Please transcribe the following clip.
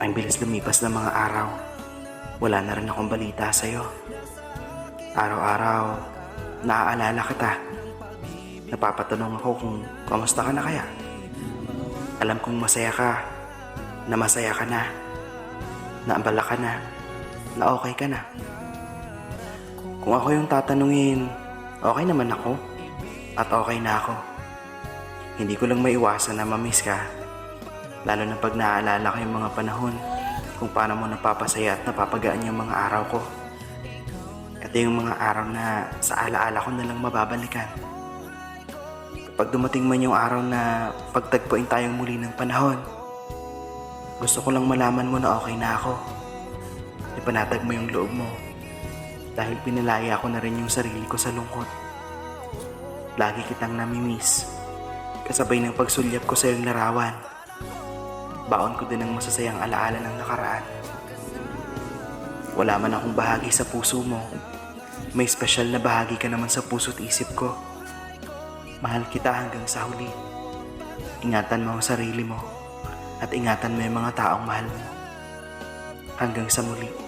Ang bilis lumipas ng mga araw. Wala na rin akong balita sa'yo. Araw-araw, naaalala kita. Napapatanong ako kung kamusta ka na kaya. Alam kong masaya ka, na masaya ka na abala ka na okay ka na. Kung ako yung tatanungin, okay naman ako at okay na ako. Hindi ko lang maiwasan na mamiss ka, lalo na pag naaalala ko yung mga panahon kung paano mo napapasaya at napapagaan yung mga araw ko. Ito yung mga araw na sa alaala ko na lang mababalikan. Kapag dumating man yung araw na pagtagpuin tayong muli ng panahon, gusto ko lang malaman mo na okay na ako. Ipanatag mo yung loob mo dahil pinalaya ko na rin yung sarili ko sa lungkot. Lagi kitang namimiss, kasabay ng pagsulyap ko sa iyong larawan. Baon ko din ang masasayang alaala ng nakaraan. Wala man akong bahagi sa puso mo, may espesyal na bahagi ka naman sa puso't isip ko. Mahal kita hanggang sa huli. Ingatan mo ang sarili mo at ingatan mo yung mga taong mahal mo. Hanggang sa muli.